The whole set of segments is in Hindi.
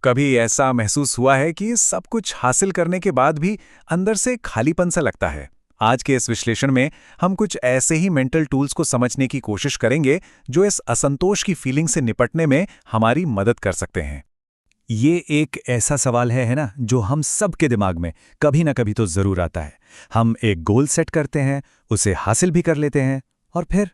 कभी ऐसा महसूस हुआ है कि सब कुछ हासिल करने के बाद भी अंदर से खालीपन सा लगता है? आज के इस विश्लेषण में हम कुछ ऐसे ही मेंटल टूल्स को समझने की कोशिश करेंगे जो इस असंतोष की फीलिंग से निपटने में हमारी मदद कर सकते हैं। ये एक ऐसा सवाल है ना, जो हम सब के दिमाग में कभी ना कभी तो जरूर आता है। हम एक गोल सेट करते हैं, उसे हासिल भी कर लेते हैं, और फिर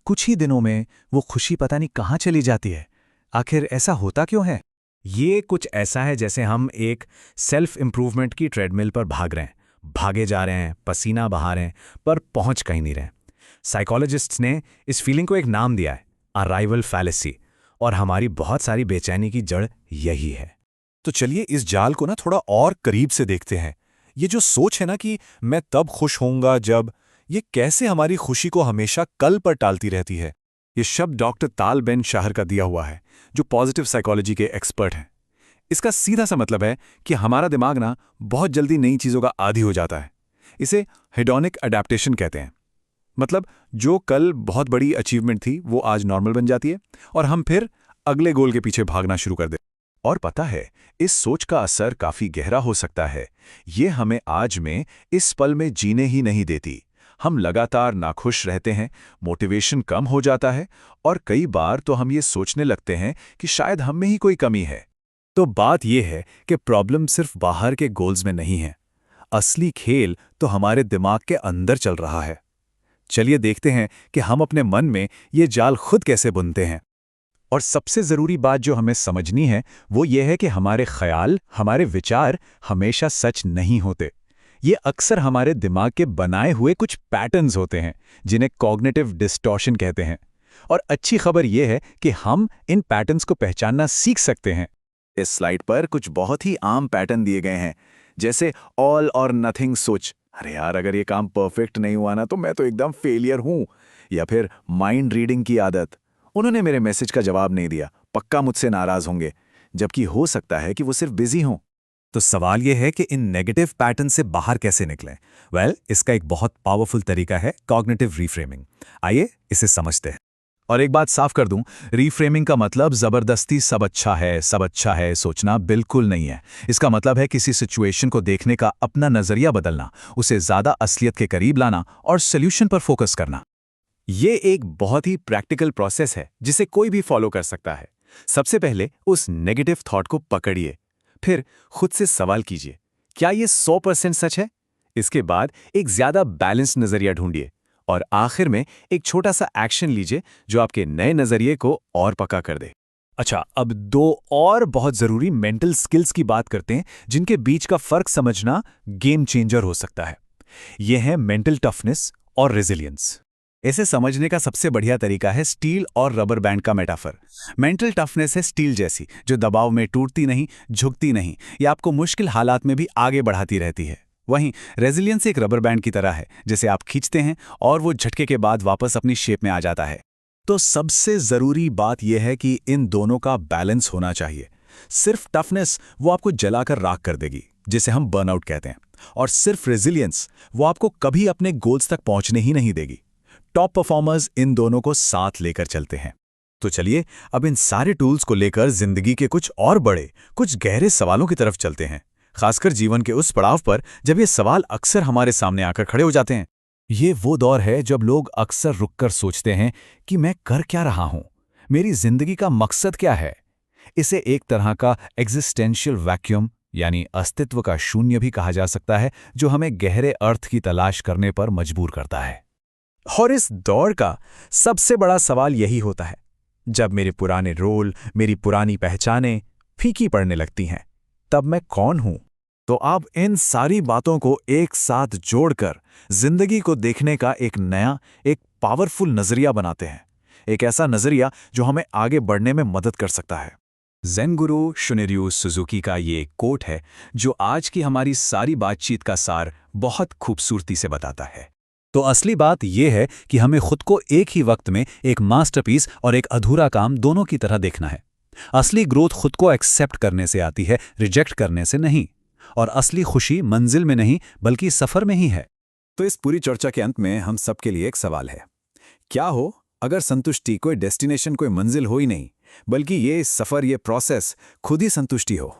कुछ ही दिनों में वो खुशी पता नहीं कहाँ चली जाती है। आखिर ऐसा होता क्यों है? ये कुछ ऐसा है जैसे हम एक सेल्फ इम्प्रूवमेंट की ट्रेडमिल पर भाग रहे हैं, भागे जा रहे हैं, पसीना बहा रहे हैं, पर पहुंच कहीं नहीं रहे। साइकोलॉजिस्ट्स ने इस फीलिंग को एक नाम दिया है, अराइवल फैलेसी, और हमारी बहुत सारी बेचैनी की जड़ यही है। तो चलिए इस जाल को ना थोड़ा और करीब से देखते हैं। ये जो सोच है ना कि मैं तब खुश होऊंगा जब, ये कैसे हमारी खुशी को हमेशा कल पर टालती रहती है। ये शब्द डॉक्टर ताल बेन शाहर का दिया हुआ है, जो पॉजिटिव साइकोलॉजी के एक्सपर्ट हैं। इसका सीधा सा मतलब है कि हमारा दिमाग ना बहुत जल्दी नई चीज़ों का आदी हो जाता है। इसे हेडोनिक अडेप्टेशन कहते हैं। मतलब जो कल बहुत बड़ी अचीवमेंट थी वो आज नॉर्मल बन जाती है और हम फिर अगले गोल के पीछे भागना शुरू कर देते। और पता है, इस सोच का असर काफी गहरा हो सकता है। ये हमें आज में, इस पल में जीने ही नहीं देती। हम लगातार नाखुश रहते हैं, मोटिवेशन कम हो जाता है, और कई बार तो हम ये सोचने लगते हैं कि शायद हम में ही कोई कमी है। तो बात यह है कि प्रॉब्लम सिर्फ बाहर के गोल्स में नहीं है। असली खेल तो हमारे दिमाग के अंदर चल रहा है। चलिए देखते हैं कि हम अपने मन में ये जाल खुद कैसे बुनते हैं। और सबसे जरूरी बात जो हमें समझनी है वो ये है कि हमारे ख्याल, हमारे विचार हमेशा सच नहीं होते। ये अक्सर हमारे दिमाग के बनाए हुए कुछ पैटर्न्स होते हैं, जिन्हें कॉग्निटिव डिस्टॉर्शन कहते हैं। और अच्छी खबर यह है कि हम इन पैटर्न्स को पहचानना सीख सकते हैं। इस स्लाइड पर कुछ बहुत ही आम पैटर्न दिए गए हैं, जैसे ऑल और नथिंग सोच, अरे यार अगर ये काम परफेक्ट नहीं हुआ ना तो मैं तो एकदम फेलियर हूं। या फिर माइंड रीडिंग की आदत, उन्होंने मेरे मैसेज का जवाब नहीं दिया, पक्का मुझसे नाराज होंगे, जबकि हो सकता है कि वो सिर्फ बिजी हों। तो सवाल यह है कि इन नेगेटिव पैटर्न से बाहर कैसे निकलें। इसका एक बहुत पावरफुल तरीका है कॉग्निटिव रीफ्रेमिंग। आइए इसे समझते हैं। और एक बात साफ कर दूं, रीफ्रेमिंग का मतलब जबरदस्ती सब अच्छा है सोचना बिल्कुल नहीं है। इसका मतलब है किसी सिचुएशन को देखने का अपना नजरिया बदलना, उसे ज्यादा असलियत के करीब लाना और सोल्यूशन पर फोकस करना। ये एक बहुत ही प्रैक्टिकल प्रोसेस है जिसे कोई भी फॉलो कर सकता है। सबसे पहले उस नेगेटिव थॉट को पकड़िए, फिर खुद से सवाल कीजिए, क्या ये 100% सच है? इसके बाद एक ज्यादा बैलेंस्ड नजरिया ढूंढिए, और आखिर में एक छोटा सा एक्शन लीजिए जो आपके नए नजरिए को और पक्का कर दे। अच्छा, अब दो और बहुत जरूरी मेंटल स्किल्स की बात करते हैं जिनके बीच का फर्क समझना गेम चेंजर हो सकता है। यह है मेंटल टफनेस और रेजिलियंस। इसे समझने का सबसे बढ़िया तरीका है स्टील और रबर बैंड का मेटाफर। मेंटल टफनेस है स्टील जैसी, जो दबाव में टूटती नहीं, झुकती नहीं, या आपको मुश्किल हालात में भी आगे बढ़ाती रहती है। वहीं रेजिलियंस एक रबर बैंड की तरह है, जिसे आप खींचते हैं और वो झटके के बाद वापस अपनी शेप में आ जाता है। तो सबसे जरूरी बात यह है कि इन दोनों का बैलेंस होना चाहिए। सिर्फ टफनेस वो आपको जलाकर राख कर देगी, जिसे हम बर्नआउट कहते हैं, और सिर्फ रेजिलियंस वो आपको कभी अपने गोल्स तक पहुंचने ही नहीं देगी। टॉप परफॉर्मर्स इन दोनों को साथ लेकर चलते हैं। तो चलिए अब इन सारे टूल्स को लेकर जिंदगी के कुछ और बड़े, कुछ गहरे सवालों की तरफ चलते हैं, खासकर जीवन के उस पड़ाव पर जब ये सवाल अक्सर हमारे सामने आकर खड़े हो जाते हैं। ये वो दौर है जब लोग अक्सर रुककर सोचते हैं कि मैं कर क्या रहा हूं, मेरी जिंदगी का मकसद क्या है। इसे एक तरह का एग्जिस्टेंशियल वैक्यूम यानी अस्तित्व का शून्य भी कहा जा सकता है, जो हमें गहरे अर्थ की तलाश करने पर मजबूर करता है। और इस दौर का सबसे बड़ा सवाल यही होता है, जब मेरे पुराने रोल, मेरी पुरानी पहचानें फीकी पड़ने लगती हैं, तब मैं कौन हूं? तो आप इन सारी बातों को एक साथ जोड़कर जिंदगी को देखने का एक नया, एक पावरफुल नजरिया बनाते हैं। एक ऐसा नजरिया जो हमें आगे बढ़ने में मदद कर सकता है। ज़ेन गुरु शुनिरयू सुजुकी का ये कोट है जो आज की हमारी सारी बातचीत का सार बहुत खूबसूरती से बताता है। तो असली बात यह है कि हमें खुद को एक ही वक्त में एक मास्टरपीस और एक अधूरा काम दोनों की तरह देखना है। असली ग्रोथ खुद को एक्सेप्ट करने से आती है, रिजेक्ट करने से नहीं। और असली खुशी मंजिल में नहीं बल्कि सफर में ही है। तो इस पूरी चर्चा के अंत में हम सबके लिए एक सवाल है, क्या हो अगर संतुष्टि कोई डेस्टिनेशन, कोई मंजिल हो ही नहीं, बल्कि ये सफ़र, ये प्रोसेस खुद ही संतुष्टि हो।